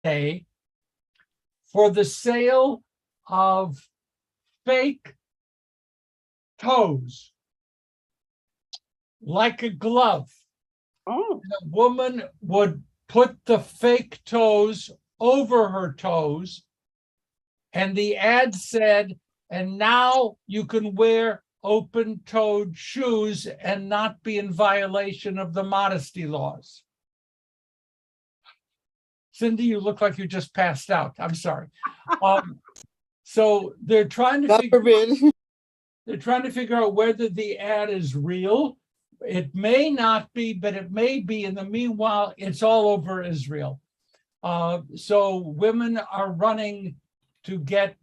Day for the sale of fake toes, like a glove. Oh, The woman would put the fake toes over her toes, and the ad said, and now you can wear open-toed shoes and not be in violation of the modesty laws. Cindy, you look like you just passed out. I'm sorry. So they're trying to figure out whether the ad is real. It may not be, but it may be. In the meanwhile, it's all over Israel. So women are running to get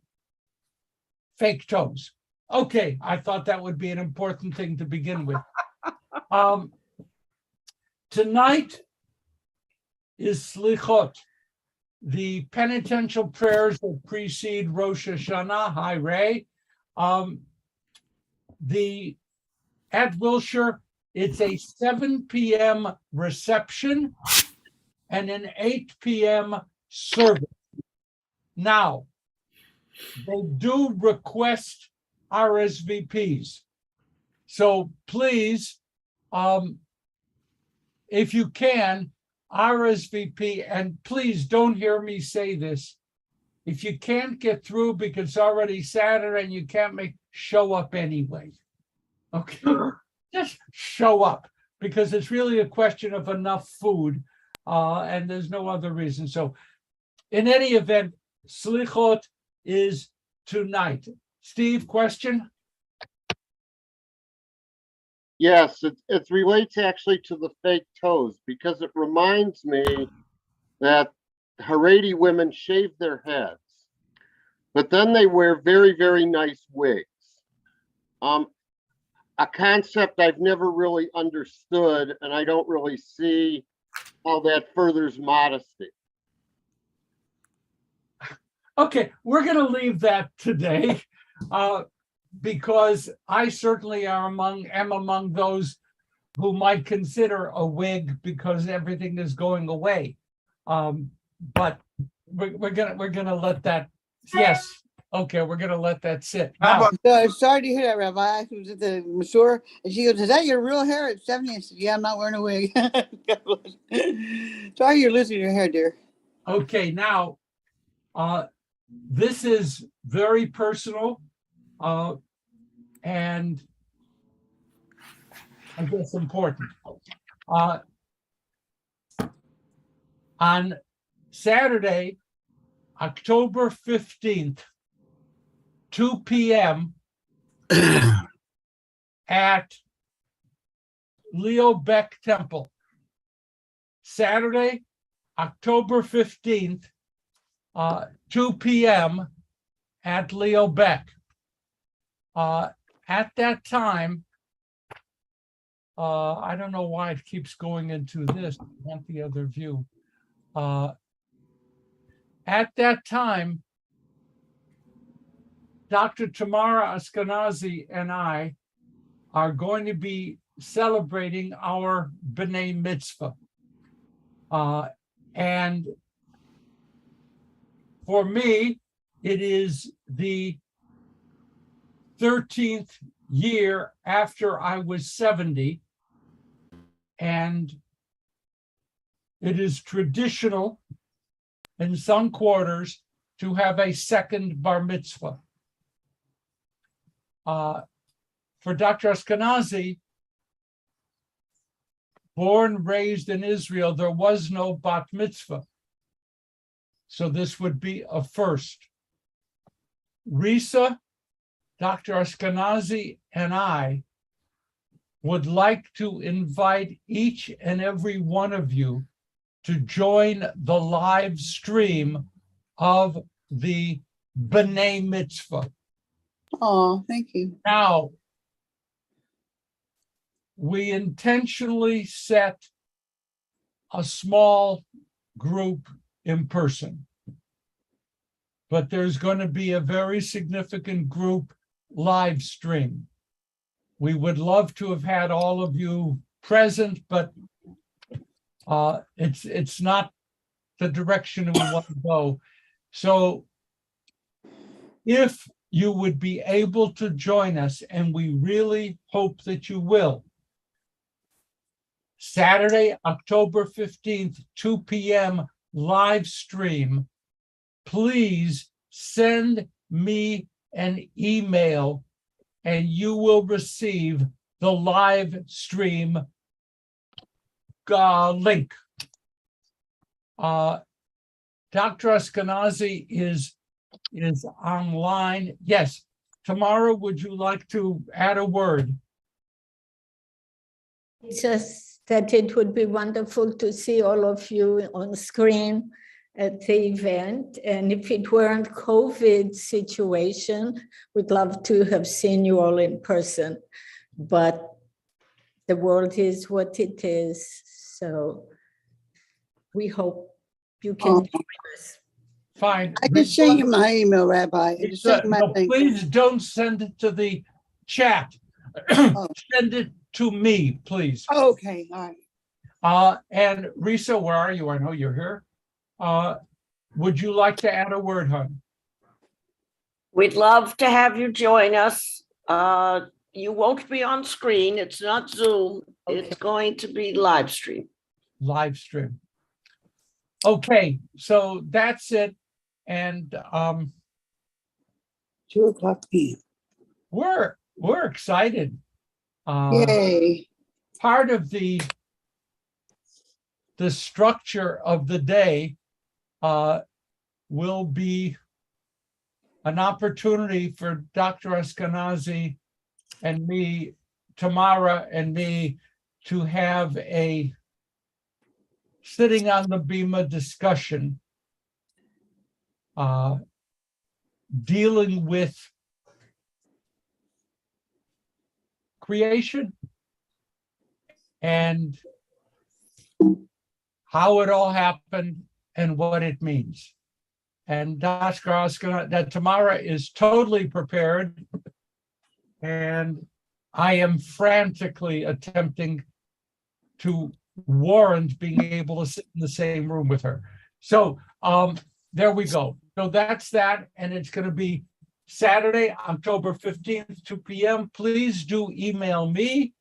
fake toes. Okay, I thought that would be an important thing to begin with. Tonight is Slichot, the penitential prayers that precede Rosh Hashanah. Hi, Ray. At Wilshire, it's a 7 p.m. reception and an 8 p.m. service. Now, they do request RSVPs. So please, if you can, RSVP, and please don't hear me say this. If you can't get through because it's already Saturday and you can't show up anyway. Okay, just show up, because it's really a question of enough food, and there's no other reason. So in any event, Slichot is tonight. Steve, question? Yes, it relates actually to the fake toes, because it reminds me that Haredi women shave their heads, but then they wear very, very nice wigs. A concept I've never really understood, and I don't really see how that furthers modesty. Okay, we're going to leave that today, because I certainly am among those who might consider a wig because everything is going away. But we're gonna let that. Yes. Okay, we're gonna let that sit. Now, sorry to hear that, Rabbi. I was at the Masur, and she goes, "Is that your real hair at 70?" I said, "Yeah, I'm not wearing a wig." Sorry you're losing your hair, dear. Okay, now, this is very personal, and I guess important. On Saturday, October 15th, 2 p.m. at Leo Beck Temple. Saturday, October 15th, 2 p.m. at Leo Beck. At that time, I don't know why it keeps going into this. I want the other view. At that time, Dr. Tamara Ashkenazi and I are going to be celebrating our B'nai Mitzvah. And for me, it is the 13th year after I was 70. And it is traditional in some quarters to have a second bar mitzvah. For Dr. Ashkenazi, born, raised in Israel, there was no bat mitzvah. So this would be a first. Risa, Dr. Ashkenazi, and I would like to invite each and every one of you to join the live stream of the B'nai Mitzvah. Oh, thank you. Now, we intentionally set a small group in person, but there's going to be a very significant group live stream. We would love to have had all of you present, but it's not the direction we want to go. So if you would be able to join us, and we really hope that you will, Saturday, October 15th, 2 p.m. live stream, please send me an email and you will receive the live stream link. Dr. Ashkenazi is online. Yes. Tamara, would you like to add a word? Just that it would be wonderful to see all of you on screen at the event. And if it weren't COVID situation, we'd love to have seen you all in person. But the world is what it is. So we hope you can join us. Fine. I can send you my email, Rabbi. I just sent you my No, link. please don't send it to the chat. Oh. Send it to me, please. Okay, all right. And Risa, where are you? I know you're here. Would you like to add a word, hon? We'd love to have you join us. You won't be on screen. It's not Zoom. Okay. It's going to be live stream. Live stream. Okay, so that's it. And 2:00 p.m. we're excited. Yay. Part of the structure of the day will be an opportunity for Dr. Ashkenazi and me, Tamara and me, to have a sitting on the bima discussion dealing with creation and how it all happened and what it means. And Dr. Ashkenazi, that Tamara is totally prepared, and I am frantically attempting to warrant being able to sit in the same room with her. So there we go. So that's that, and it's going to be Saturday, October 15th, 2 p.m. Please do email me.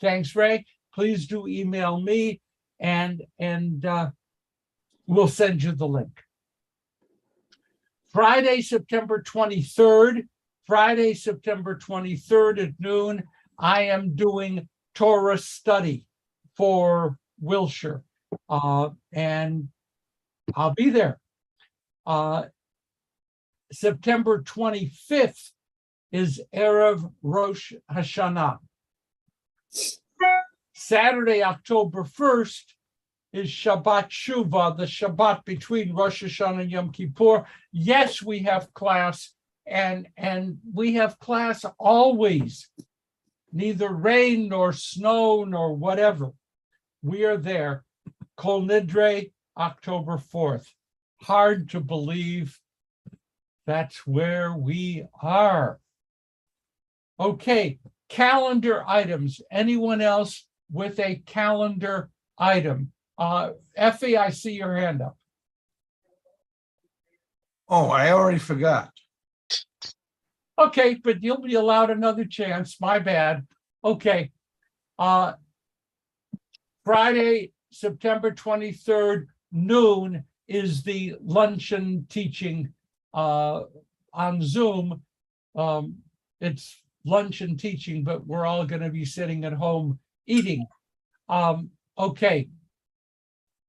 Thanks, Ray. Please do email me, and we'll send you the link. Friday, September 23rd at noon, I am doing Torah study for Wilshire, and I'll be there. September 25th is Erev Rosh Hashanah. Saturday, October 1st is Shabbat Shuvah, the Shabbat between Rosh Hashanah and Yom Kippur. Yes, we have class, and we have class always, neither rain nor snow nor whatever. We are there. Kol Nidre, October 4th. Hard to believe that's where we are. Okay, calendar items. Anyone else with a calendar item? Effie, I see your hand up. Oh, I already forgot. Okay, but you'll be allowed another chance. My bad. Okay. Friday, September 23rd, noon is the luncheon teaching on Zoom. It's luncheon teaching, but we're all going to be sitting at home eating. Okay.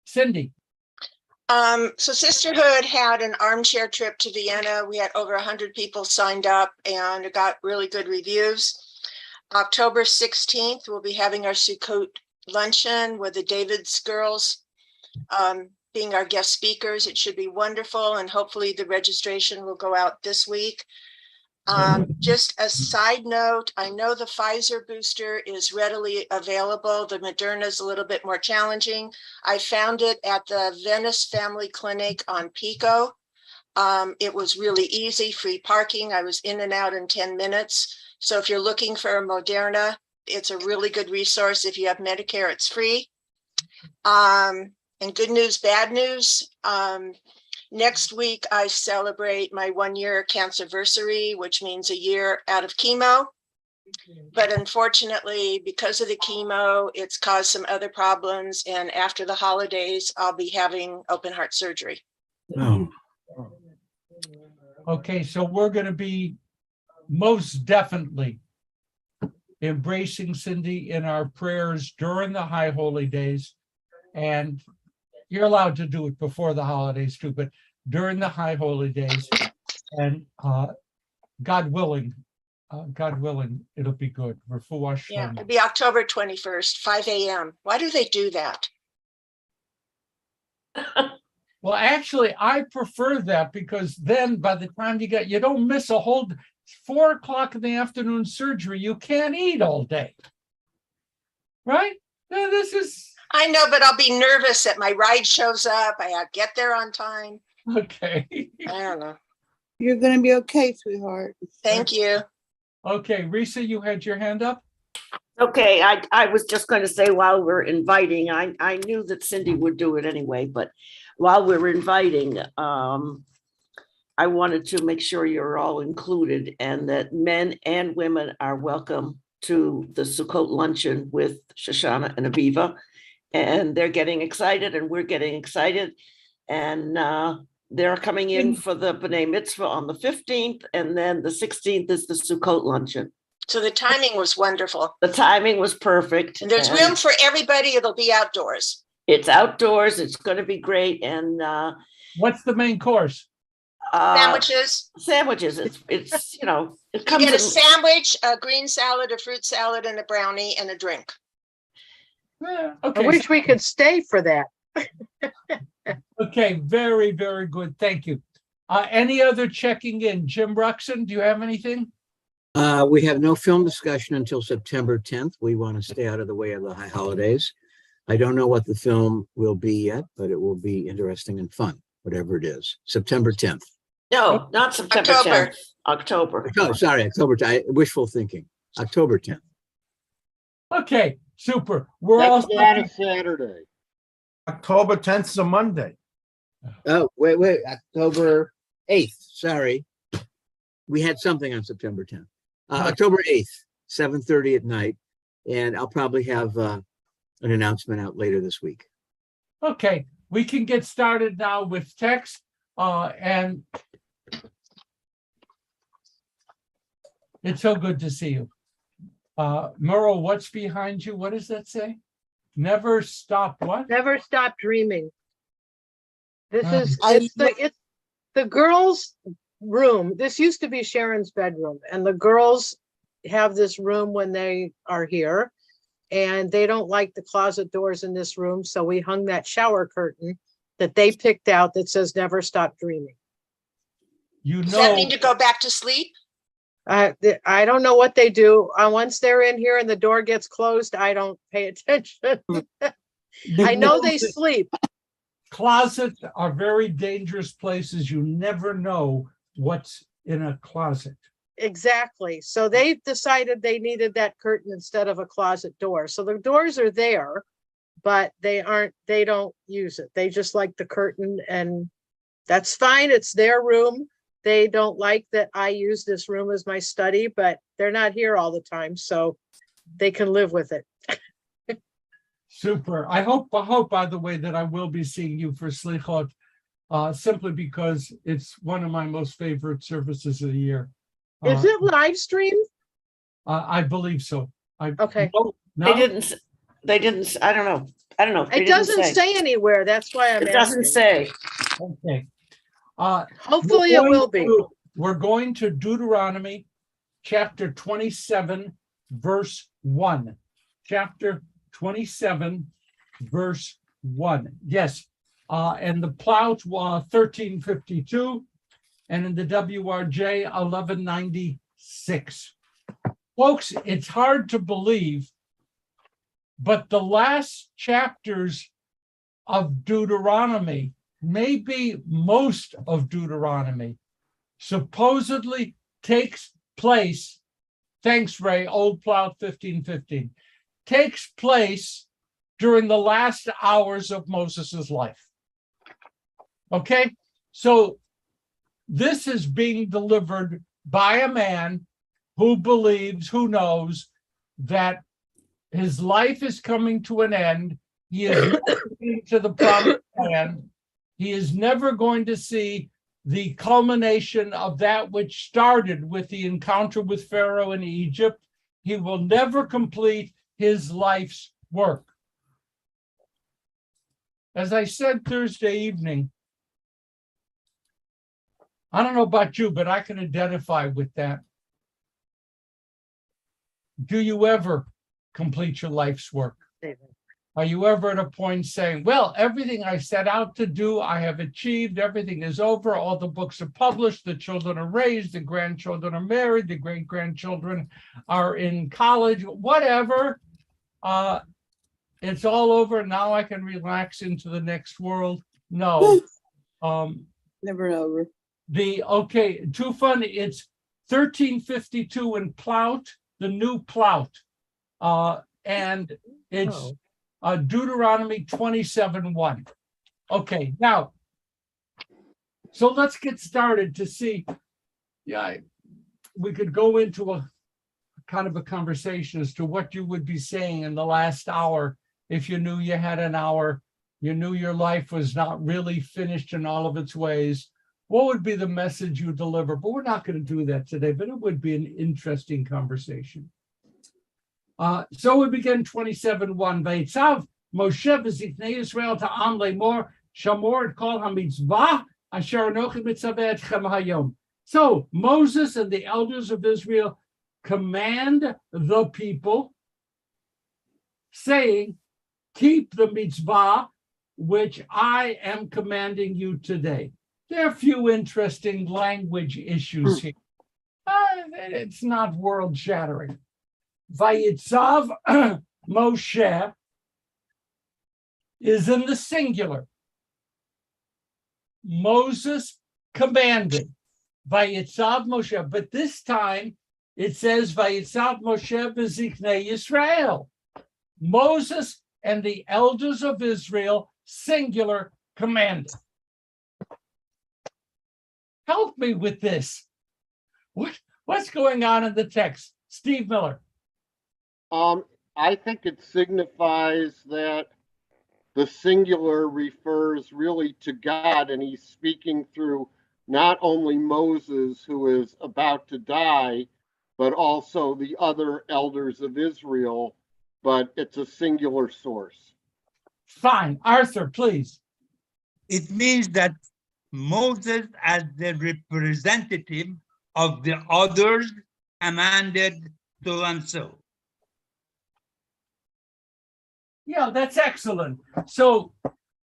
Cindy. So Sisterhood had an armchair trip to Vienna. We had over 100 people signed up and it got really good reviews. October 16th, we'll be having our Sukkot luncheon with the Davids girls being our guest speakers. It should be wonderful, and hopefully the registration will go out this week. Just a side note, I know the Pfizer booster is readily available. The Moderna is a little bit more challenging. I found it at the Venice Family Clinic on Pico. It was really easy, free parking. I was in and out in 10 minutes. So if you're looking for a Moderna, it's a really good resource. If you have Medicare, it's free. And good news, bad news. Next week, I celebrate my 1-year cancerversary, which means a year out of chemo. But unfortunately, because of the chemo, it's caused some other problems. And after the holidays, I'll be having open heart surgery. Oh, Okay, so we're going to be most definitely embracing Cindy in our prayers during the high holy days. And you're allowed to do it before the holidays too, but during the high holy days. And God willing, it'll be good. Refuah Yeah, Shlema. it'll be October 21st, 5 a.m. Why do they do that? Well, actually, I prefer that because then by the time you don't miss a whole 4 o'clock in the afternoon surgery, you can't eat all day. Right? Now, this is I know, but I'll be nervous that my ride shows up. I get there on time. okay. I don't know. You're gonna be okay, sweetheart. Thank you. Okay, Risa, you had your hand up? Okay, I was just going to say while we're inviting, I knew that Cindy would do it anyway, but while we're inviting, I wanted to make sure you're all included and that men and women are welcome to the Sukkot luncheon with Shoshana and Aviva. And they're getting excited and we're getting excited. And they're coming in for the B'nai Mitzvah on the 15th. And then the 16th is the Sukkot luncheon. So the timing was wonderful. The timing was perfect. And there's room for everybody. It'll be outdoors. It's outdoors. It's going to be great. And What's the main course? Sandwiches. Sandwiches. It's it You comes get a in, sandwich, a green salad, a fruit salad, and a brownie and a drink. Yeah, I okay. wish we could stay for that. Okay, very, very good. Thank you. Any other checking in? Jim Ruxin, do you have anything? We have no film discussion until September 10th. We want to stay out of the way of the high holidays. I don't know what the film will be yet, but it will be interesting and fun, whatever it is. September 10th. no, not September October. 10th, October. Oh, sorry, October 10th. Wishful thinking. October 10th. Okay, super. We're That's all not a Saturday. October 10th is a Monday. Oh, wait, October 8th. Sorry. We had something on September 10th. October 8th, 7:30 at night. And I'll probably have an announcement out later this week. okay. We can get started now with text. And it's so good to see you. Merle, what's behind you? What does that say? Never stop what? Never stop dreaming. This is I it's the girls' room. This used to be Sharon's bedroom, and the girls have this room when they are here, and they don't like the closet doors in this room, so we hung that shower curtain that they picked out that says "Never stop dreaming." You Does that know, mean to go back to sleep? I don't know what they do. Once they're in here and the door gets closed, I don't pay attention. I know they sleep. closets are very dangerous places. You never know what's in a closet. Exactly. So they decided they needed that curtain instead of a closet door. So the doors are there, but they don't use it. They just like the curtain, and that's fine. It's their room. They don't like that I use this room as my study, but they're not here all the time, so they can live with it. Super. I hope, by the way, that I will be seeing you for Slichot, simply because it's one of my most favorite services of the year. Is it live streamed? I believe so. Okay. No, They didn't, I don't know. They It didn't doesn't say anywhere. That's why I'm It doesn't asking. say. Okay. Hopefully it will be. We're going to Deuteronomy chapter 27, verse 1. Chapter 27, verse 1. Yes. And the Plout 1352, and in the WRJ 1196. Folks, it's hard to believe, but the last chapters of Deuteronomy, maybe most of Deuteronomy, supposedly takes place, thanks Ray, Old Plout 1515, takes place during the last hours of Moses's life. Okay, so this is being delivered by a man who believes, who knows that his life is coming to an end. He is never getting to the promised land. He is never going to see the culmination of that which started with the encounter with Pharaoh in Egypt. He will never complete his life's work. As I said Thursday evening, I don't know about you, but I can identify with that. Do you ever complete your life's work? Are you ever at a point saying, well, everything I set out to do, I have achieved, everything is over, all the books are published, the children are raised, the grandchildren are married, the great-grandchildren are in college, whatever. It's all over, now I can relax into the next world? No. Never over. Too funny, it's 1352 in Plout, the new Plout. And it's Deuteronomy 27:1. Okay, now, so let's get started to see. Yeah, we could go into a kind of a conversation as to what you would be saying in the last hour if you knew you had an hour, you knew your life was not really finished in all of its ways. What would be the message you deliver? But we're not going to do that today, but it would be an interesting conversation. So we begin 27:1. Vayitzav Moshe v'ziknei Yisrael ta'am lemor shamor et kol hamitzvah asher anochi mitzaveh etchem hayom. So Moses and the elders of Israel command the people, saying, keep the mitzvah which I am commanding you today. There are a few interesting language issues here. It's not world-shattering. Vayitzav Moshe is in the singular. Moses commanded. Vayitzav Moshe. But this time it says Vayitzav Moshe b'ziknei Yisrael. Moses and the elders of Israel, singular, commanded. Help me with this. What's going on in the text? Steve Miller. I think it signifies that the singular refers really to God, and he's speaking through not only Moses, who is about to die, but also the other elders of Israel, but it's a singular source. Fine. Arthur, please. It means that Moses, as the representative of the others, commanded so and so. Yeah, that's excellent. So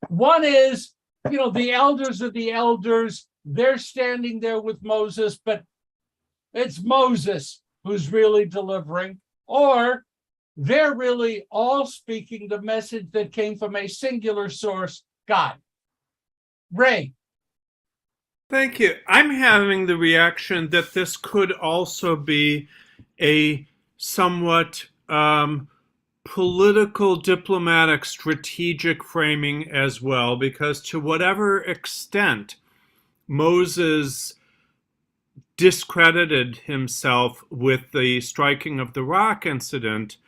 one is, the elders are the elders. They're standing there with Moses, but it's Moses who's really delivering, or they're really all speaking the message that came from a singular source, God. Ray. Thank you. I'm having the reaction that this could also be a somewhat political, diplomatic, strategic framing as well, because to whatever extent Moses discredited himself with the striking of the rock incident,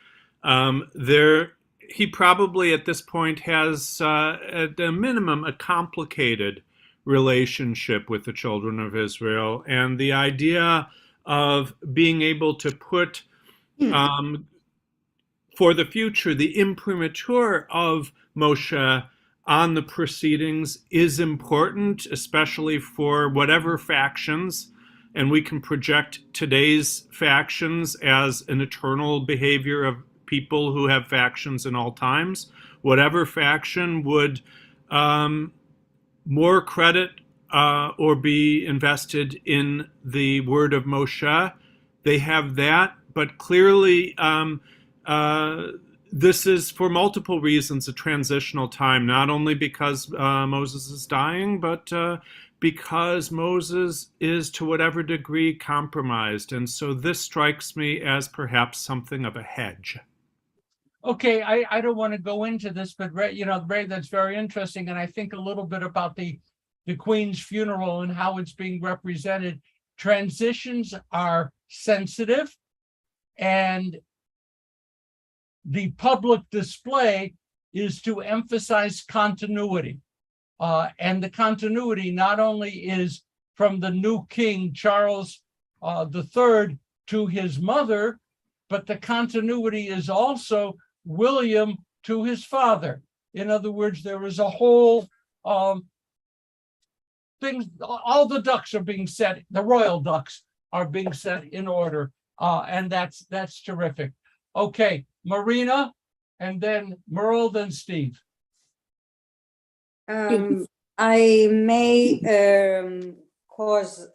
he probably at this point has, at a minimum, a complicated relationship with the children of Israel. And the idea of being able to put for the future the imprimatur of Moshe on the proceedings is important, especially for whatever factions. And we can project today's factions as an eternal behavior of people who have factions in all times. Whatever faction would more credit or be invested in the word of Moshe, they have that. But clearly, this is, for multiple reasons, a transitional time, not only because Moses is dying, but because Moses is, to whatever degree, compromised. And so this strikes me as perhaps something of a hedge. Okay, I don't want to go into this, but Ray, Ray, that's very interesting. And I think a little bit about the the Queen's funeral and how it's being represented. Transitions are sensitive, and the public display is to emphasize continuity. And the continuity not only is from the new king, Charles III, to his mother, but the continuity is also William to his father. In other words, there is a whole things, all the ducks are being set, the royal ducks are being set in order. And that's terrific. Okay, Marina, and then Merle, then Steve. I may cause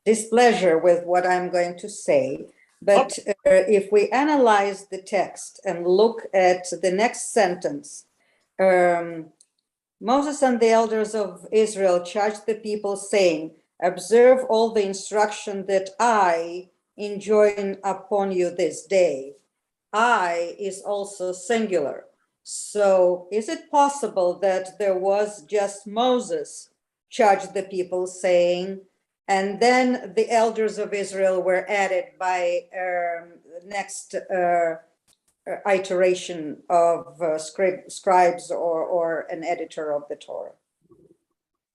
displeasure with what I'm going to say, but if we analyze the text and look at the next sentence, Moses and the elders of Israel charged the people, saying, observe all the instruction that I enjoin upon you this day. I is also singular. So is it possible that there was just Moses charged the people saying, and then the elders of Israel were added by next iteration of scribes or an editor of the Torah?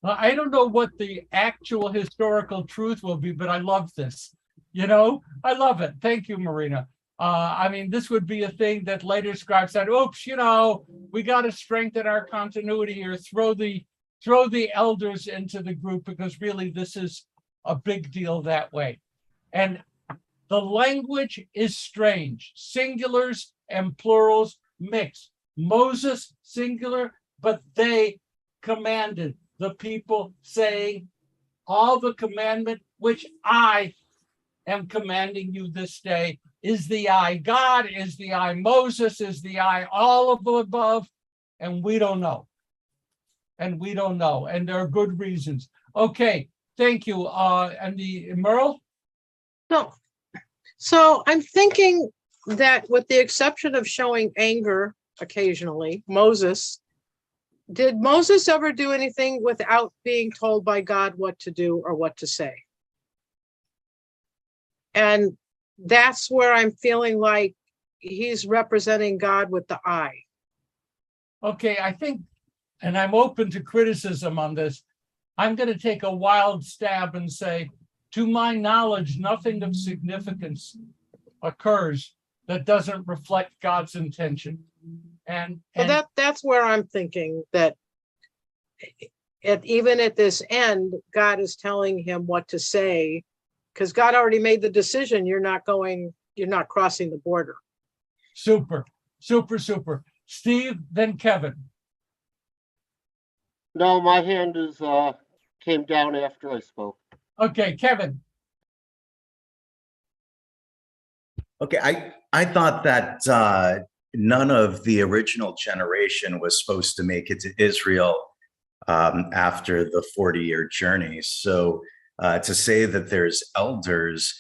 Well, I don't know what the actual historical truth will be, but I love this. You know, I love it. Thank you, Marina. I mean, this would be a thing that later scribes said, oops, you know, we got to strengthen our continuity here, throw the elders into the group, because really this is a big deal that way. And the language is strange. Singulars and plurals mix. Moses, singular, but they commanded the people, saying, all the commandment which I am commanding you this day is the I. God is the I. Moses is the I. All of the above. And we don't know. And we don't know. And there are good reasons. Okay. Thank you. And the Merle? No. So I'm thinking that with the exception of showing anger occasionally, did Moses ever do anything without being told by God what to do or what to say? And that's where I'm feeling like he's representing God with the I. Okay, I think, and I'm open to criticism on this, I'm going to take a wild stab and say, to my knowledge, nothing of significance occurs that doesn't reflect God's intention. And that's where I'm thinking that even at this end, God is telling him what to say, because God already made the decision. You're not crossing the border. Super, super, super. Steve, then Kevin. No, my hand is came down after I spoke. Okay, Kevin. Okay, I thought that none of the original generation was supposed to make it to Israel after the 40-year journey. So to say that there's elders,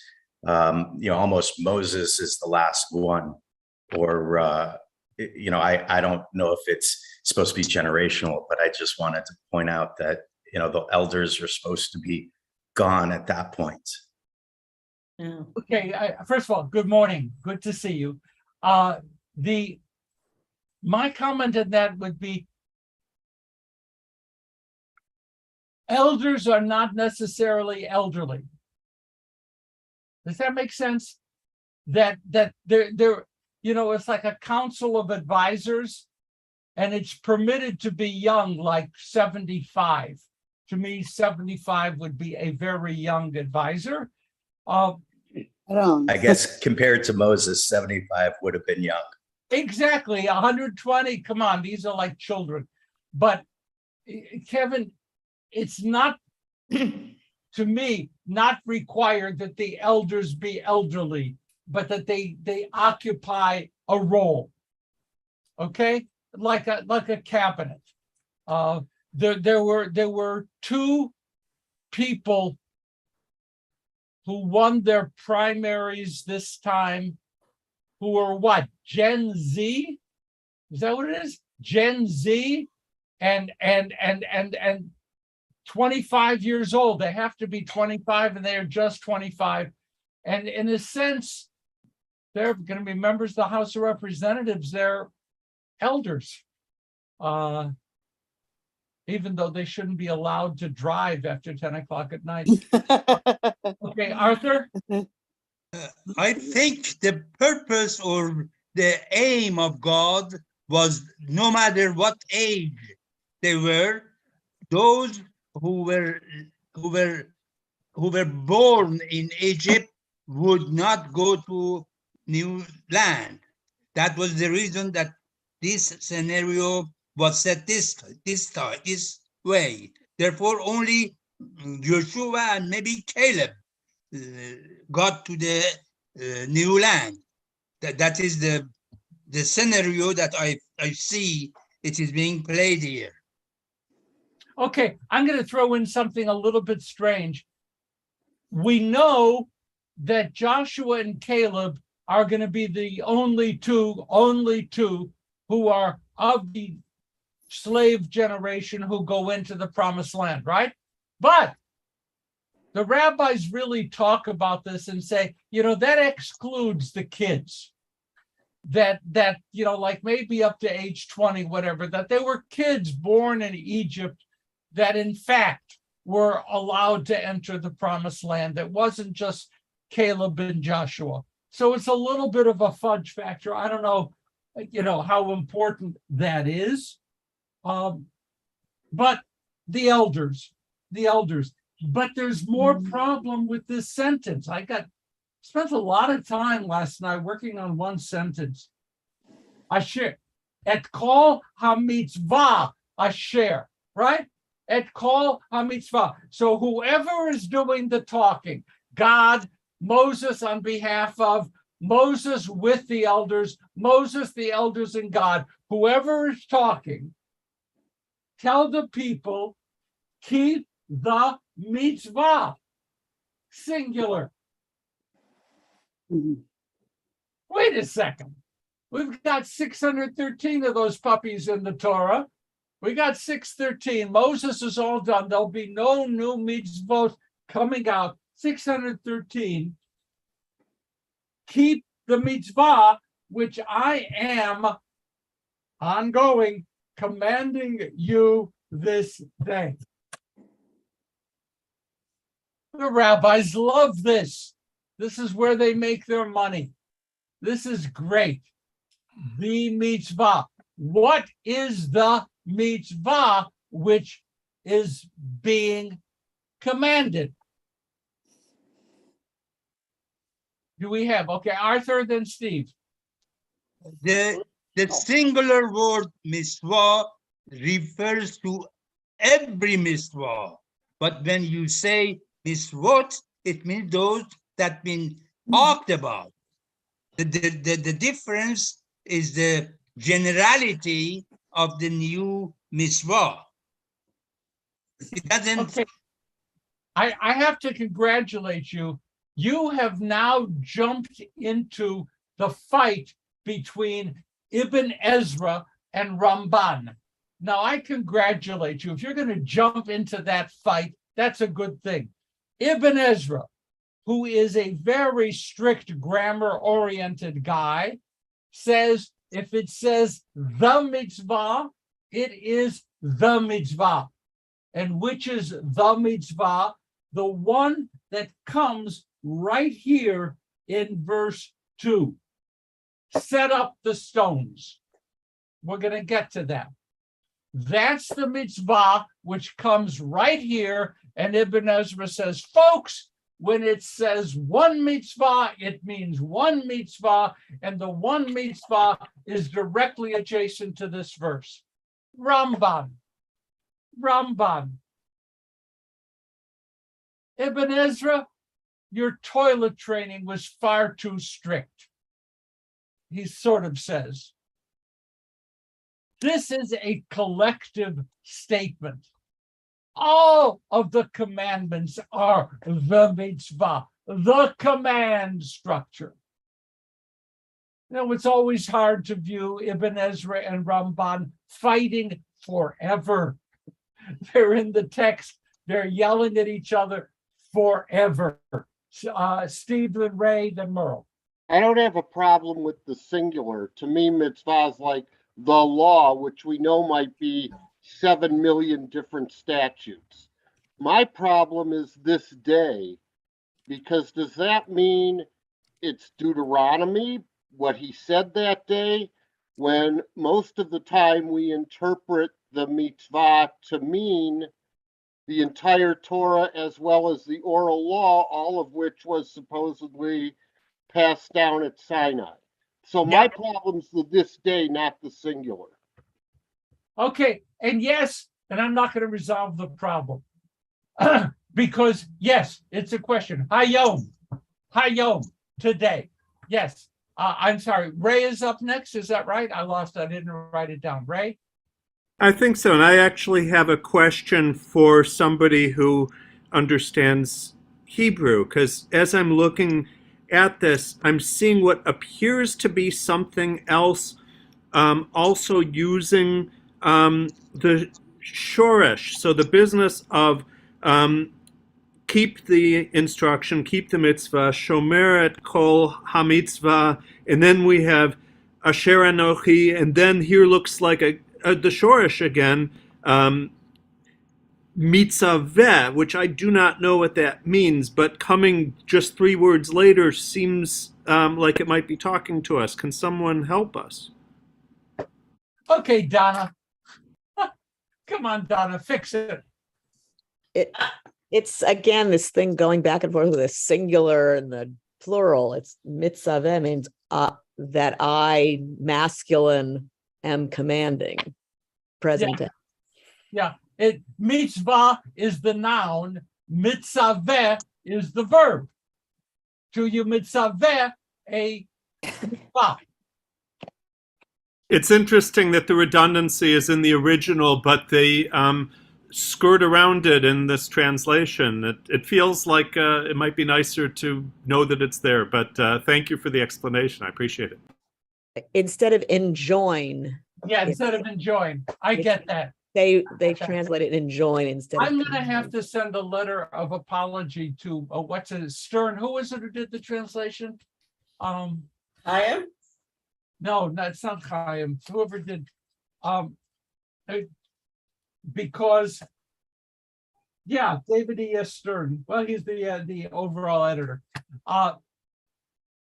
almost Moses is the last one, or I don't know if it's supposed to be generational, but I just wanted to point out that the elders are supposed to be gone at that point. Yeah. Okay, first of all, good morning. Good to see you. My comment on that would be, elders are not necessarily elderly. Does that make sense? That they're it's like a council of advisors, and it's permitted to be young, like 75. To me, 75 would be a very young advisor. I guess compared to Moses, 75 would have been young. Exactly, 120. Come on, these are like children. But Kevin, it's not, to me, not required that the elders be elderly, but that they occupy a role. Okay, like a cabinet. There were two people who won their primaries this time, who are what? Gen Z? Is that what it is? Gen Z? and 25 years old. They have to be 25 and they are just 25. And in a sense, they're going to be members of the House of Representatives. They're elders, even though they shouldn't be allowed to drive after 10 o'clock at night. Okay, Arthur? I think the purpose or the aim of God was no matter what age they were, those who were born in Egypt would not go to new land. That was the reason that this scenario was set this way. Therefore, only Joshua and maybe Caleb got to the new land. That is the scenario that I see it is being played here. Okay, I'm going to throw in something a little bit strange. We know that Joshua and Caleb are going to be the only two who are of the slave generation who go into the promised land, right? But the rabbis really talk about this and say, that excludes the kids that like maybe up to age 20, whatever, that they were kids born in Egypt that in fact were allowed to enter the promised land. That wasn't just Caleb and Joshua. So it's a little bit of a fudge factor. I don't know, how important that is. But the elders, but there's more problem with this sentence. I spent a lot of time last night working on one sentence. Asher, et kol hamitzvah asher, right? Et kol hamitzvah. So whoever is doing the talking, God, Moses on behalf of, Moses with the elders, Moses, the elders, and God, whoever is talking, tell the people, keep the mitzvah, singular. Wait a second. We've got 613 of those puppies in the Torah. We got 613. Moses is all done. There'll be no new mitzvot coming out. 613. Keep the mitzvah, which I am ongoing, commanding you this day. The rabbis love this. This is where they make their money. This is great. The mitzvah. What is the mitzvah which is being commanded? Do we have? Okay, Arthur, then Steve. The singular word mitzvah refers to every mitzvah. But when you say mitzvot, it means those that been talked about. The difference is the generality of the new mitzvah. It doesn't. Okay. I have to congratulate you. You have now jumped into the fight between Ibn Ezra and Ramban. Now, I congratulate you. If you're going to jump into that fight, that's a good thing. Ibn Ezra, who is a very strict grammar-oriented guy, says if it says the mitzvah, it is the mitzvah. And which is the mitzvah? The one that comes right here in verse 2. Set up the stones. We're going to get to that. That's the mitzvah which comes right here. And Ibn Ezra says, folks, when it says one mitzvah, it means one mitzvah. And the one mitzvah is directly adjacent to this verse. Ramban. Ibn Ezra, your toilet training was far too strict. He sort of says. This is a collective statement. All of the commandments are the mitzvah, the command structure. It's always hard to view Ibn Ezra and Ramban fighting forever. They're in the text. They're yelling at each other forever. Stephen, Ray, then Merle. I don't have a problem with the singular. To me, mitzvah is like the law, which we know might be 7 million different statutes. My problem is this day, because does that mean it's Deuteronomy, what he said that day, when most of the time we interpret the mitzvah to mean the entire Torah as well as the oral law, all of which was supposedly passed down at Sinai. So my problem's the this day, not the singular. Okay, and yes, and I'm not going to resolve the problem. Because yes, it's a question. Hayom, today. Yes, I'm sorry. Ray is up next. Is that right? I didn't write it down. Ray? I think so. And I actually have a question for somebody who understands Hebrew, because as I'm looking at this, I'm seeing what appears to be something else, also using the shoresh, so the business of keep the instruction, keep the mitzvah, shomer et kol hamitzvah, and then we have asher anochi, and then here looks like the shoresh again, mitzaveh, which I do not know what that means, but coming just 3 words later seems like it might be talking to us. Can someone help us? Okay, Donna. Come on, Donna, fix it. It's again this thing going back and forth with the singular and the plural. It's mitzaveh means that I, masculine, am commanding. Present tense. Yeah, mitzvah is the noun, mitzaveh is the verb. To you mitzaveh a mitzvah. It's interesting that the redundancy is in the original, but they skirt around it in this translation. It feels like it might be nicer to know that it's there, but thank you for the explanation. I appreciate it. Instead of enjoin. Yeah, instead of enjoin. I get that. They translate it enjoin instead I'm of. going to have to send a letter of apology to, Stern? Who was it who did the translation? Chaim? No, that's not Chaim. Whoever did, because, yeah, David E.S. Stern. Well, he's the overall editor.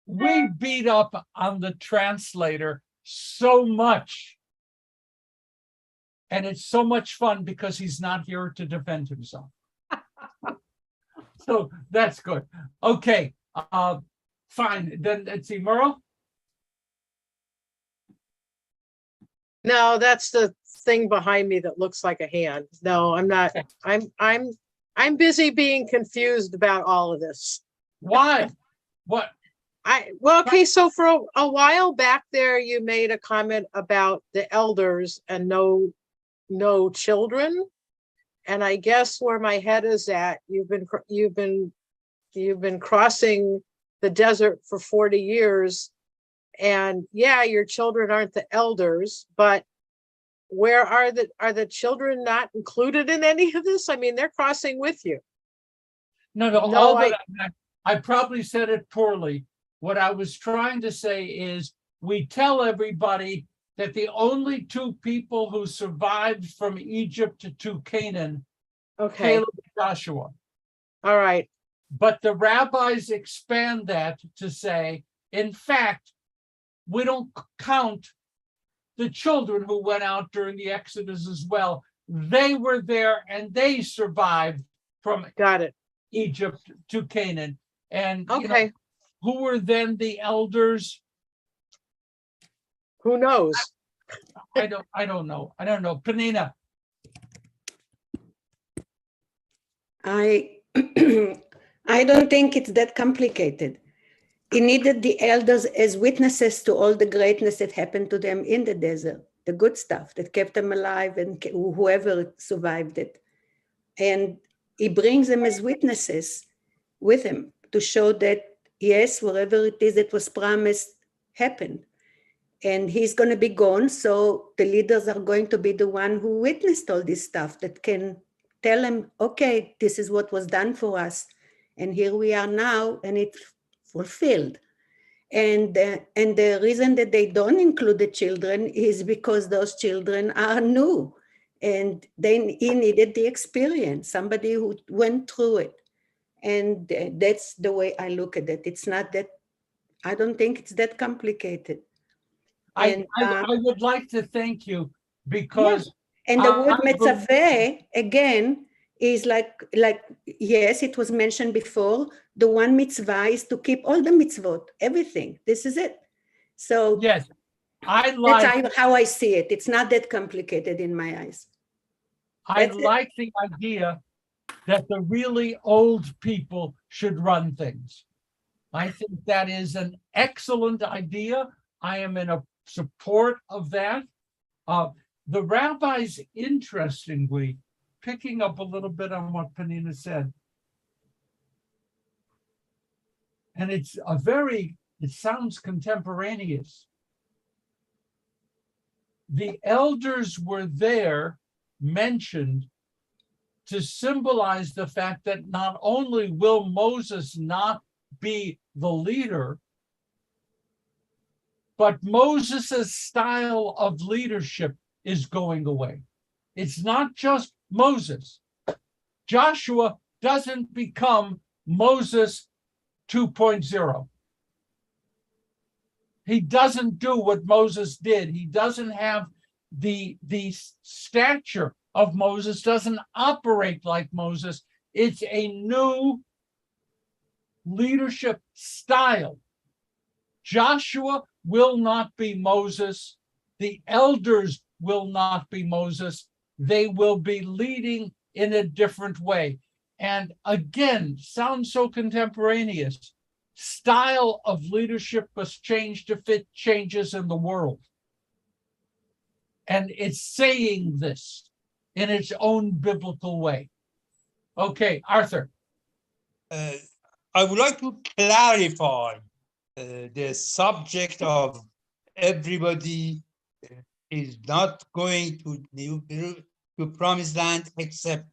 We beat up on the translator so much, and it's so much fun because he's not here to defend himself. So that's good. Okay, fine. Then let's see, Merle. No, that's the thing behind me that looks like a hand. No, I'm not. I'm busy being confused about all of this. Why? What? Okay, so for a while back there, you made a comment about the elders and no children. And I guess where my head is at, you've been crossing the desert for 40 years. And yeah, your children aren't the elders, but where are the children not included in any of this? I mean, they're crossing with you. No, I probably said it poorly. What I was trying to say is we tell everybody that the only 2 people who survived from Egypt to Canaan, Okay. Caleb and Joshua. All right. But the rabbis expand that to say, in fact, we don't count the children who went out during the Exodus as well. They were there and they survived from Egypt to Canaan. And okay, who were then the elders? Who knows? I don't know. Penina. I don't think it's that complicated. He needed the elders as witnesses to all the greatness that happened to them in the desert, the good stuff that kept them alive and whoever survived it. And he brings them as witnesses with him to show that, yes, wherever it is that was promised happened. And he's going to be gone. So the leaders are going to be the one who witnessed all this stuff, that can tell them, okay, this is what was done for us. And here we are now, and it's fulfilled. And the reason that they don't include the children is because those children are new, and he needed the experience, somebody who went through it. And that's the way I look at it. It's not that, I don't think it's that complicated. I would like to thank you because. Yeah. And the word I believe- metzaveh, again, is like, yes, it was mentioned before. The one mitzvah is to keep all the mitzvot, everything. This is it. So yes, that's how I see it. It's not that complicated in my eyes. I like the idea that the really old people should run things. I think that is an excellent idea. I am in a support of that. The rabbis, interestingly, picking up a little bit on what Penina said, and it sounds contemporaneous. The elders were there, mentioned, to symbolize the fact that not only will Moses not be the leader, but Moses's style of leadership is going away. It's not just Moses. Joshua doesn't become Moses 2.0. He doesn't do what Moses did. He doesn't have the stature of Moses, doesn't operate like Moses. It's a new leadership style. Joshua will not be Moses. The elders will not be Moses. They will be leading in a different way. And again, sounds so contemporaneous. Style of leadership must change to fit changes in the world. And it's saying this in its own biblical way. Okay, Arthur. I would like to clarify the subject of everybody is not going to Promised Land except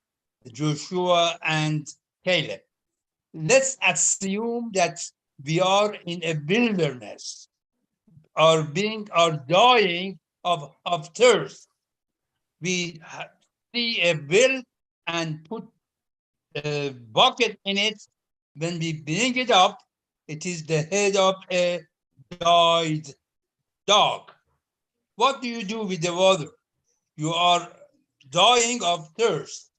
Joshua and Caleb. Let's assume that we are in a wilderness, are dying of thirst. We see a well and put a bucket in it. When we bring it up, it is the head of a died dog. What do you do with the water? You are dying of thirst.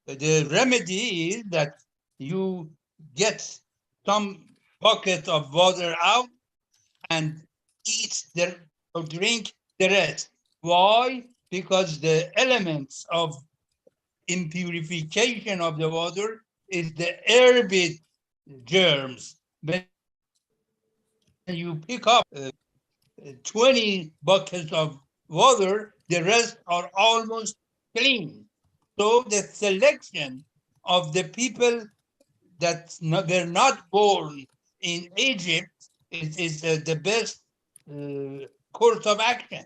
The remedy is that you get some bucket of water out and or drink the rest. Why? Because the elements of impurification of the water is the airborne germs. When you pick up 20 buckets of water, the rest are almost clean. So the selection of the people that were not born in Egypt is the best course of action.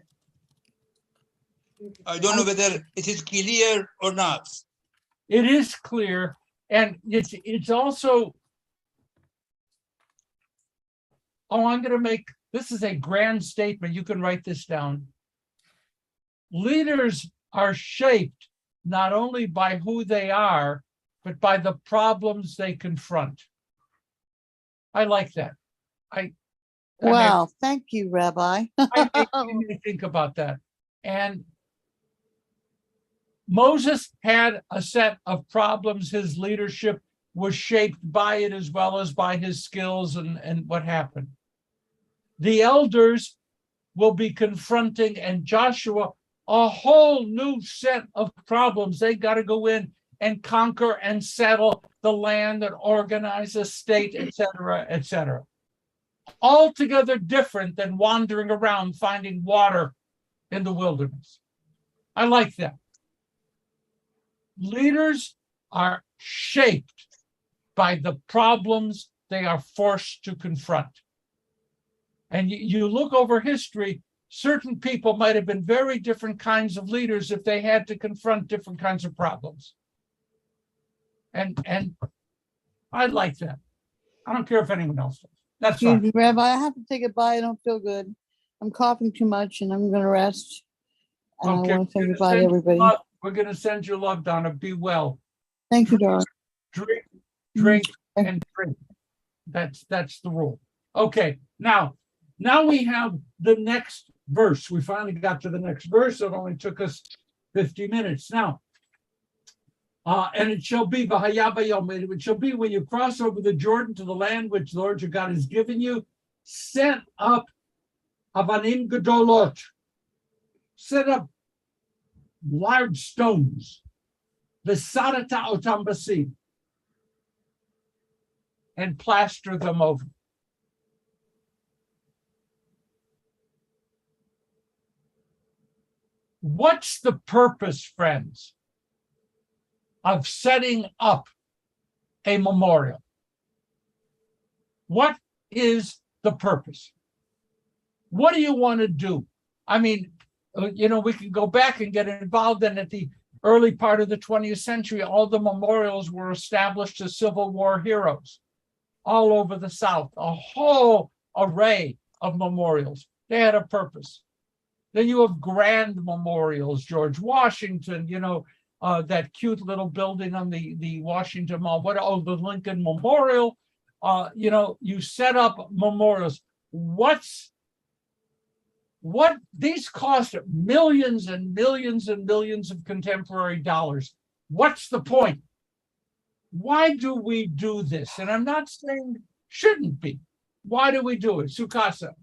I don't know whether it is clear or not. It is clear, and it's also. I'm going to make this is a grand statement. You can write this down. Leaders are shaped not only by who they are, but by the problems they confront. I like that. Wow, thank you, Rabbi. I made me think about that. And Moses had a set of problems. His leadership was shaped by it as well as by his skills and what happened. The elders will be confronting, and Joshua, a whole new set of problems. They got to go in and conquer and settle the land and organize a state, et cetera, et cetera. Altogether different than wandering around finding water in the wilderness. I like that. Leaders are shaped by the problems they are forced to confront. And you look over history, certain people might have been very different kinds of leaders if they had to confront different kinds of problems. And I like that. I don't care if anyone else does. That's Excuse fine. me, Rabbi, I have to take a bite. I don't feel good. I'm coughing too much and I'm gonna rest. And Okay, I want to say we're gonna goodbye to send you everybody. love. We're gonna send you love, Donna. Be well. Thank you, darling. Drink, and drink. That's the rule. Okay, now we have the next verse. We finally got to the next verse. It only took us 50 minutes. Now, and it shall be, it shall be when you cross over the Jordan to the land which the Lord your God has given you, set up avanim gedolot, set up large stones, v'sadata otam basim, and plaster them over. What's the purpose, friends, of setting up a memorial? What is the purpose? What do you want to do? I mean, we can go back and get involved in at the early part of the 20th century. All the memorials were established to Civil War heroes all over the South, a whole array of memorials. They had a purpose. Then you have grand memorials, George Washington, that cute little building on the Washington Mall, the Lincoln Memorial. You set up memorials. These cost millions and millions and millions of contemporary dollars. What's the point? Why do we do this? And I'm not saying shouldn't be. Why do we do it? Sukasa.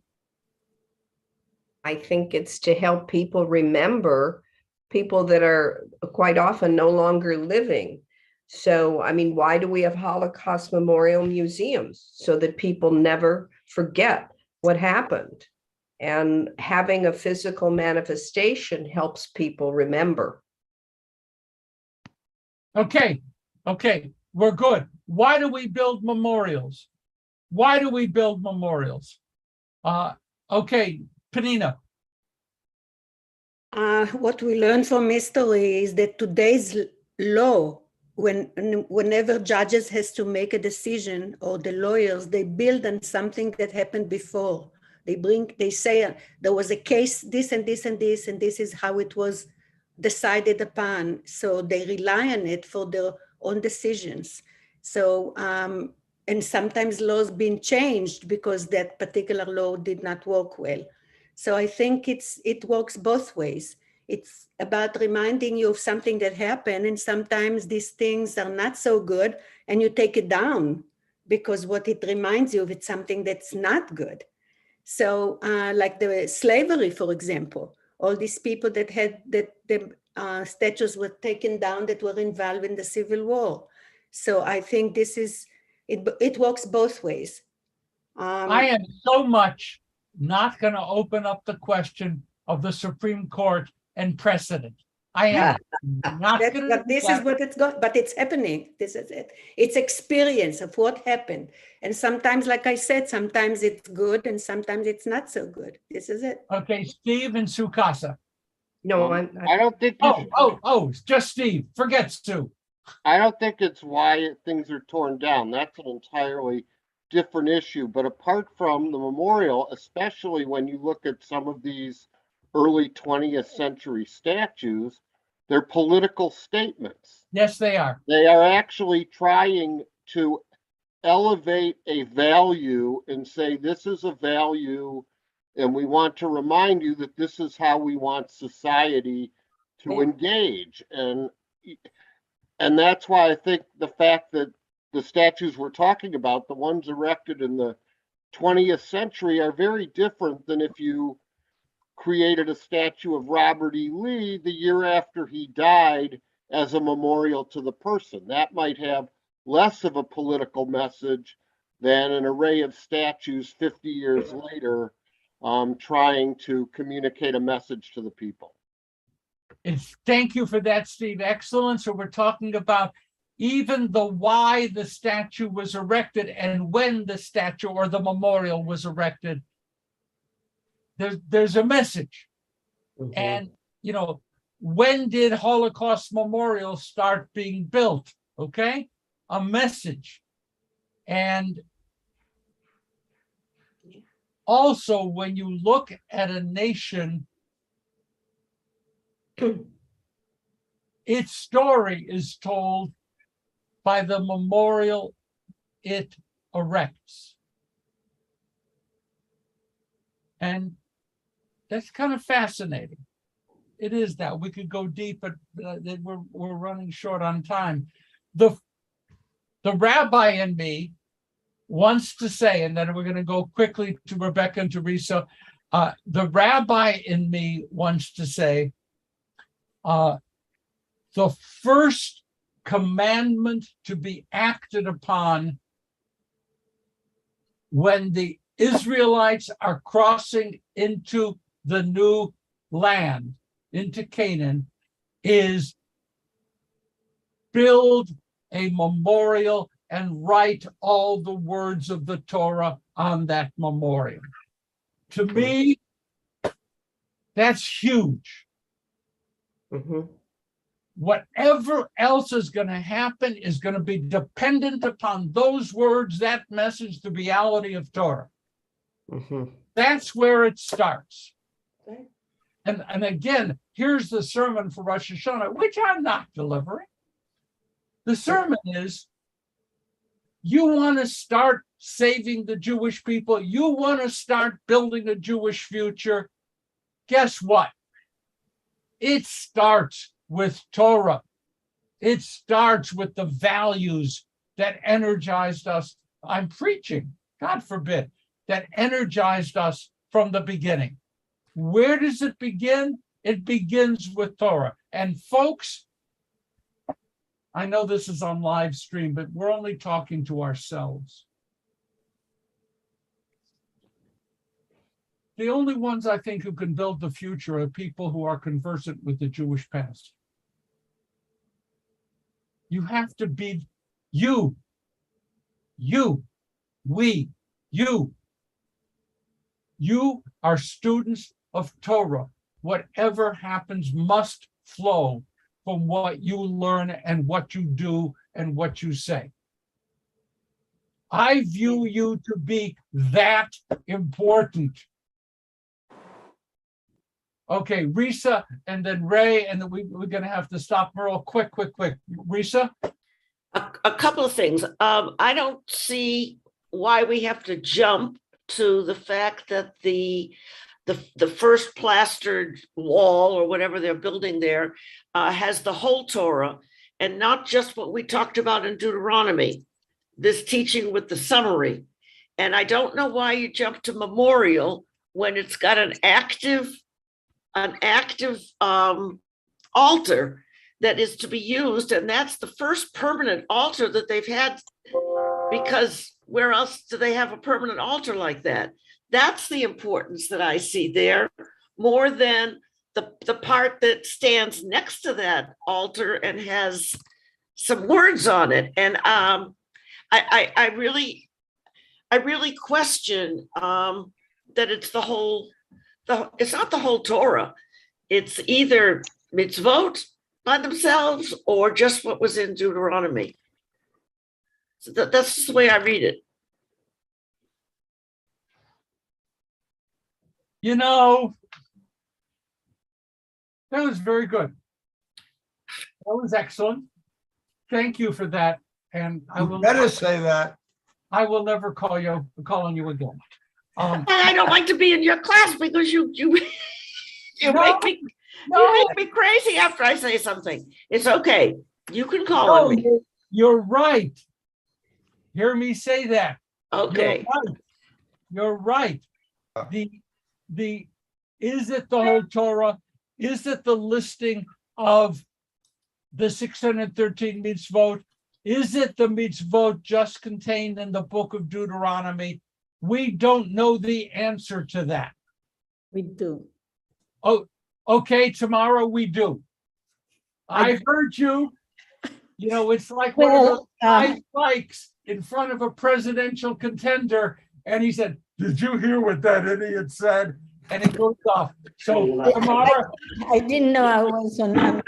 I think it's to help people remember people that are quite often no longer living. So, I mean, why do we have Holocaust memorial museums? So that people never forget what happened. And having a physical manifestation helps people remember. Okay, we're good. Why do we build memorials? Okay, Penina. What we learn from history is that today's law, whenever judges has to make a decision, or the lawyers, they build on something that happened before. They say there was a case, this and this and this, and this is how it was decided upon. So they rely on it for their own decisions. So, and sometimes laws being changed because that particular law did not work well. So I think it works both ways. It's about reminding you of something that happened, and sometimes these things are not so good and you take it down because what it reminds you of, it's something that's not good. So like the slavery, for example, all these people that had the statues were taken down that were involved in the Civil War. So I think this is, it works both ways. I am so much not going to open up the question of the Supreme Court and precedent. I am not going to. But this is what it's got, but it's happening. This is it. It's experience of what happened. And sometimes, like I said, sometimes it's good and sometimes it's not so good. This is it. Okay, Steve and Sukasa. No, I don't think. Just Steve. Forget Sue. I don't think it's why things are torn down. That's an entirely different issue. But apart from the memorial, especially when you look at some of these early 20th century statues, they're political statements. Yes, they are. They are actually trying to elevate a value and say, this is a value, and we want to remind you that this is how we want society to engage. And that's why I think the fact that the statues we're talking about, the ones erected in the 20th century, are very different than if you created a statue of Robert E. Lee the year after he died as a memorial to the person. That might have less of a political message than an array of statues 50 years later trying to communicate a message to the people. Thank you for that, Steve. Excellent. So we're talking about even the why the statue was erected and when the statue or the memorial was erected. there's a message. Mhm. And, when did Holocaust memorials start being built? Okay, a message. And also, when you look at a nation, its story is told by the memorial it erects. And that's kind of fascinating. It is that. We could go deep, but we're running short on time. The rabbi in me wants to say, and then we're going to go quickly to Rebecca and Teresa. The rabbi in me wants to say, the first commandment to be acted upon when the Israelites are crossing into the new land, into Canaan, is build a memorial and write all the words of the Torah on that memorial. To me, that's huge. Mhm. Whatever else is going to happen is going to be dependent upon those words, that message, the reality of Torah. Mhm. That's where it starts. Okay. And again, here's the sermon for Rosh Hashanah, which I'm not delivering. The sermon is, you want to start saving the Jewish people, you want to start building a Jewish future, guess what? It starts with Torah. It starts with the values that energized us. I'm preaching, God forbid, that energized us from the beginning. Where does it begin? It begins with Torah. And folks, I know this is on live stream, but we're only talking to ourselves. The only ones I think who can build the future are people who are conversant with the Jewish past. You have to be you, we, you. You are students of Torah. Whatever happens must flow from what you learn and what you do and what you say. I view you to be that important. Okay, Risa, and then Ray, and then we're going to have to stop. Merle, quick. Risa? A couple of things. I don't see why we have to jump to the fact that the first plastered wall or whatever they're building there has the whole Torah and not just what we talked about in Deuteronomy, this teaching with the summary. And I don't know why you jump to memorial when it's got an active altar that is to be used, and that's the first permanent altar that they've had, because where else do they have a permanent altar like that? That's the importance that I see there, more than the part that stands next to that altar and has some words on it. And I really question that it's the whole. It's not the whole Torah. It's either mitzvot by themselves or just what was in Deuteronomy. So that's just the way I read it. That was very good. That was excellent. Thank you for that. And I will better say that. I will never call on you again. I don't like to be in your class because you make me crazy after I say something. It's okay. You can call on me. You're right. Hear me say that. Okay. You're right. Is it the whole Torah? Is it the listing of the 613 mitzvot? Is it the mitzvot just contained in the book of Deuteronomy? We don't know the answer to that. We do. Oh, okay, tomorrow we do. I heard you. It's like one of those high spikes in front of a presidential contender. And he said, "Did you hear what that idiot said?" and it goes off. So tomorrow, I didn't know I was on.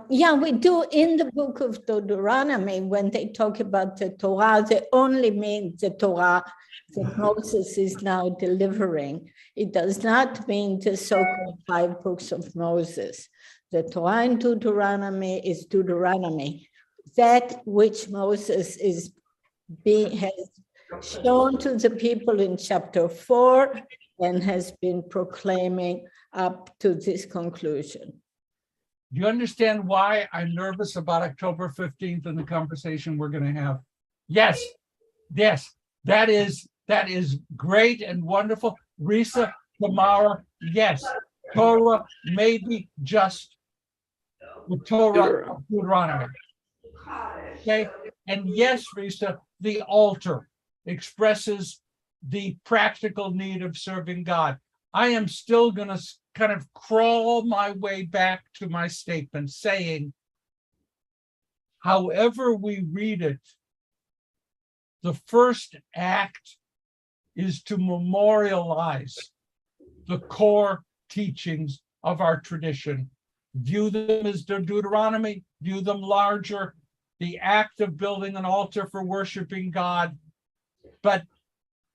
Yeah, we do in the book of Deuteronomy, when they talk about the Torah, they only mean the Torah that Moses is now delivering. It does not mean the so-called 5 books of Moses. The Torah in Deuteronomy is Deuteronomy. That which Moses has shown to the people in chapter 4 and has been proclaiming up to this conclusion. do you understand why I'm nervous about October 15th and the conversation we're going to have? Yes, yes, that is great and wonderful. Risa, Tamara, yes, Torah, maybe just the Torah of Deuteronomy. Okay, and yes, Risa, the altar expresses the practical need of serving God. I am still going to kind of crawl my way back to my statement saying, however we read it, the first act is to memorialize the core teachings of our tradition. View them as Deuteronomy, view them larger, the act of building an altar for worshiping God. But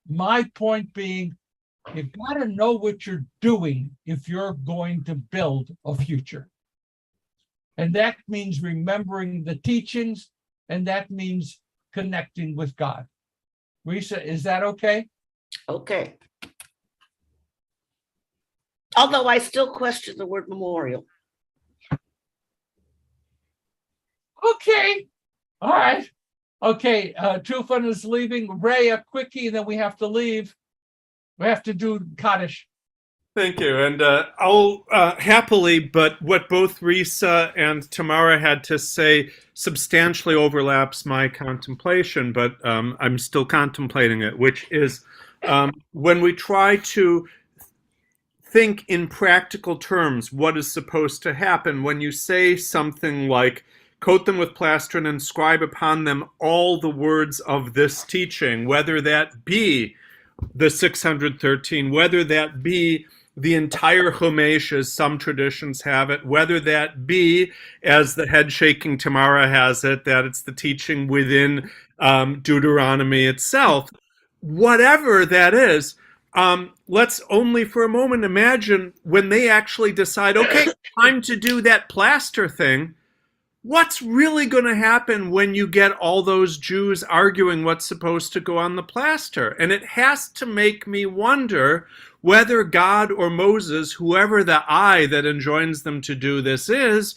my point being, you've got to know what you're doing if you're going to build a future. And that means remembering the teachings, and that means connecting with God. Risa, is that okay? Okay. Although I still question the word memorial. Okay. All right. Okay. Tufan is leaving. Ray, a quickie, and then we have to leave. We have to do Kaddish. Thank you. And I'll happily, but what both Risa and Tamara had to say substantially overlaps my contemplation, but I'm still contemplating it, which is when we try to think in practical terms what is supposed to happen, when you say something like, coat them with plaster and inscribe upon them all the words of this teaching, whether that be the 613, whether that be the entire Chumash, as some traditions have it, whether that be, as the head-shaking Tamara has it, that it's the teaching within Deuteronomy itself. Whatever that is, let's only for a moment imagine when they actually decide, okay, time to do that plaster thing. What's really going to happen when you get all those Jews arguing what's supposed to go on the plaster? And it has to make me wonder whether God or Moses, whoever the I that enjoins them to do this is,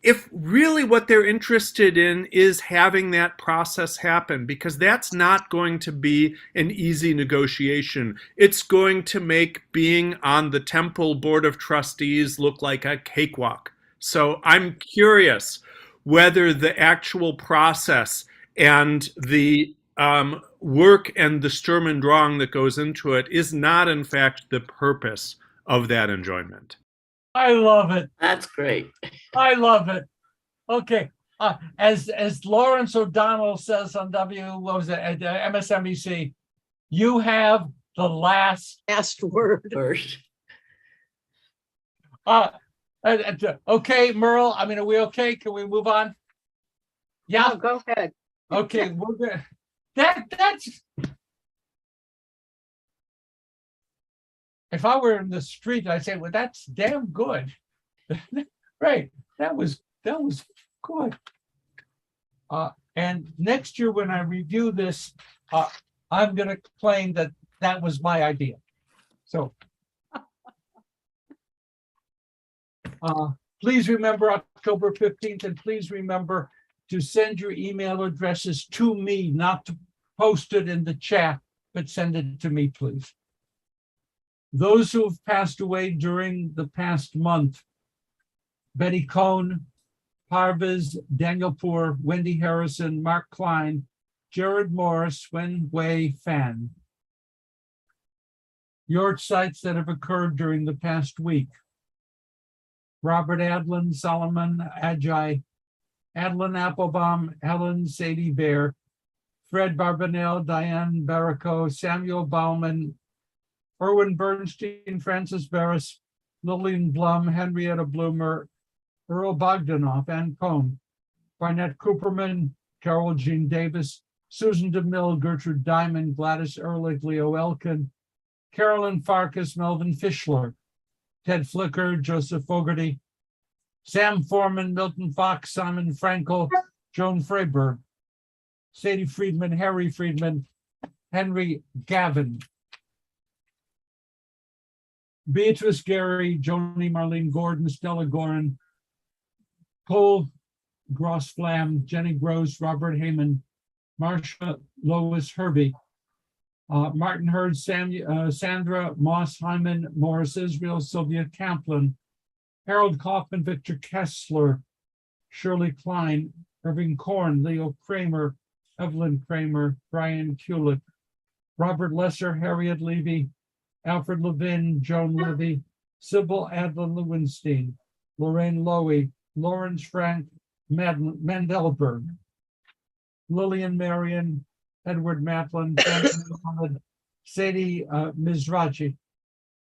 if really what they're interested in is having that process happen, because that's not going to be an easy negotiation. It's going to make being on the temple board of trustees look like a cakewalk. So I'm curious whether the actual process and the work and the Sturm und Drang that goes into it is not, in fact, the purpose of that enjoyment. I love it. That's great. I love it. Okay. As Lawrence O'Donnell says on MSNBC, you have the last word. Okay, Merle. I mean, are we okay? Can we move on? Yeah. No, go ahead. Okay, we're good. That's. If I were in the street, I'd say, "Well, that's damn good." Right. That was good. And next year, when I review this, I'm going to claim that was my idea. So. Please remember October 15th, and please remember to send your email addresses to me, not to post it in the chat, but send it to me, please. Those who have passed away during the past month: Betty Cohn, Parviz, Daniel Poor, Wendy Harrison, Mark Klein, Jared Morris, Wen Wei Fan. Yahrzeits that have occurred during the past week: Robert Adlin, Solomon Agi, Adlin Applebaum, Helen Sadie Bear, Fred Barbanel, Diane Barrico, Samuel Bauman, Erwin Bernstein, Francis Barris, Lillian Blum, Henrietta Bloomer, Earl Bogdanoff, Ann Cohn, Barnett Cooperman, Carol Jean Davis, Susan DeMille, Gertrude Diamond, Gladys Ehrlich, Leo Elkin, Carolyn Farkas, Melvin Fischler, Ted Flicker, Joseph Fogarty, Sam Foreman, Milton Fox, Simon Frankel, Joan Freiberg, Sadie Friedman, Harry Friedman, Henry Gavin, Beatrice Gary, Joni Marlene Gordon, Stella Gorin, Cole Gross Flam, Jenny Gross, Robert Heyman, Marsha Lois Herbie, Martin Hurd, Sandra Moss Hyman, Morris Israel, Sylvia Kaplan, Harold Kaufman, Victor Kessler, Shirley Klein, Irving Korn, Leo Kramer, Evelyn Kramer, Brian Kulick, Robert Lesser, Harriet Levy, Alfred Levin, Joan Levy, Sybil Adler Lewinstein, Lorraine Lowy, Lawrence Frank Mandelberg, Lillian Marion, Edward Matlin, Muhammad, Sadie Mizrachi,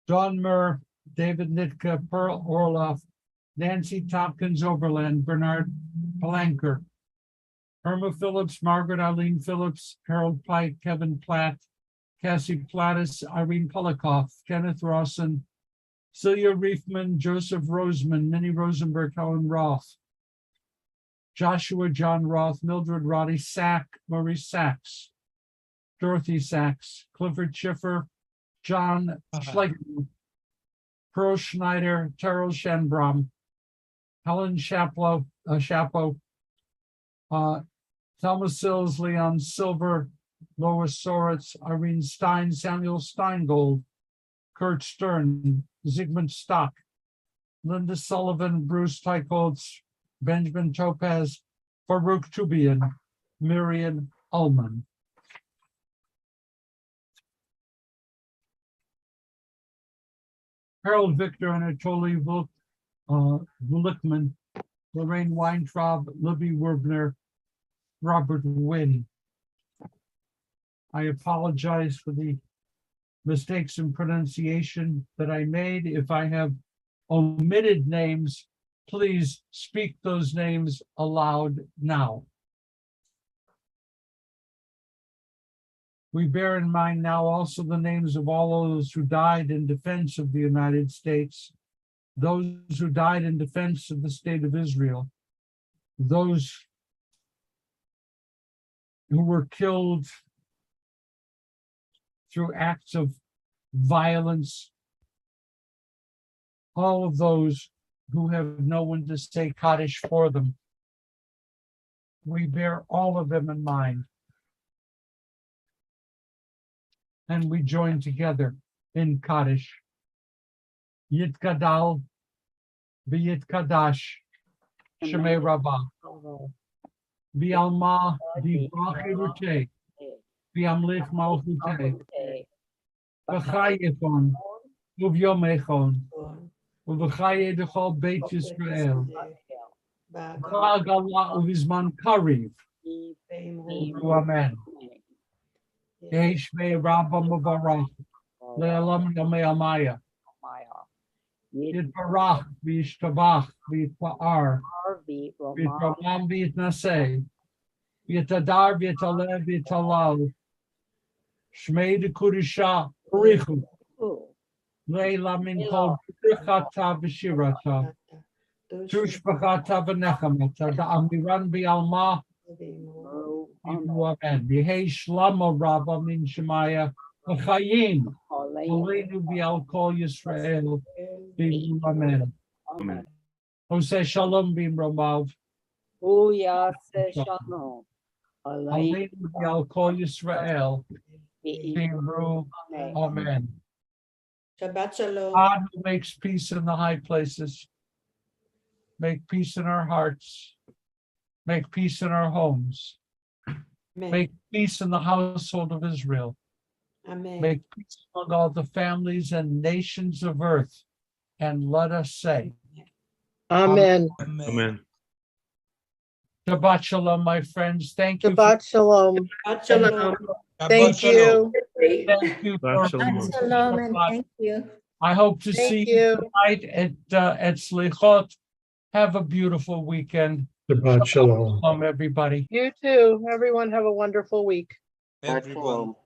Dawn Murr, David Nitka, Pearl Orloff, Nancy Tompkins Oberland, Bernard Palanker, Irma Phillips, Margaret Eileen Phillips, Harold Pike, Kevin Platt, Cassie Plattis, Irene Polikoff, Kenneth Rawson, Celia Reefman, Joseph Roseman, Minnie Rosenberg, Helen Roth, Joshua John Roth, Mildred Roddy Sack, Maurice Sachs, Dorothy Sachs, Clifford Schiffer, John Schleicher, Pearl Schneider, Terrell Shenbrom, Helen Chapo, Thelma Sills, Leon Silver, Lois Soritz, Irene Stein, Samuel Steingold, Kurt Stern, Zygmunt Stock, Linda Sullivan, Bruce Tykoltz, Benjamin Topaz, Farouk Tubian, Miriam Ullman. Harold Victor, Anatoly Vulikman, Lorraine Weintraub, Libby Werbner, Robert Wynn. I apologize for the mistakes in pronunciation that I made. If I have omitted names, please speak those names aloud now. We bear in mind now also the names of all those who died in defense of the United States, those who died in defense of the state of Israel, those who were killed through acts of violence, all of those who have no one to say Kaddish for them. We bear all of them in mind. And we join together in Kaddish. Yitkadal v'yitkadash Shemei Rabbah. V'alma v'brachirutei v'amlich malchutei v'chayefon uv'yomechon uv'chaye dechol Beit Yisrael v'chag Allah uv'zman kariv. Amen. Shmei Rabbah Mubarak Le'olam Yomei Amaya Yitbarach v'yishtabach v'yitpa'ar v'yitramam v'yitnaseh v'yitadar v'yitalev v'yitalal Shmei Dekudisha Barichu Le'la min kol b'richata v'shirata Tushbachata v'nechamata Da'amiran v'yalma Amen. Yehei Shlama Rabba min Shemaya V'chayim Aleinu v'al kol Yisrael B'im Amen. Amen. Oseh Shalom B'im Romav Shalom. Aleinu v'al kol Yisrael B'im Amen. Shabbat Shalom. God who makes peace in the high places, make peace in our hearts, make peace in our homes. Amen. Make peace in the household of Israel. Amen. Make peace among all the families and nations of earth. And let us say, Amen. Amen. Shabbat Shalom, my friends. Thank you. Shabbat Shalom. Shabbat Shalom. Thank you. Thank you. Shabbat for- shalom. Shalom and thank you. I hope to Thank see you. you tonight at Slichot. Have a beautiful weekend. Shabbat shalom. Shalom, everybody. You too. Everyone have a wonderful week. Bye, Everyone. shalom.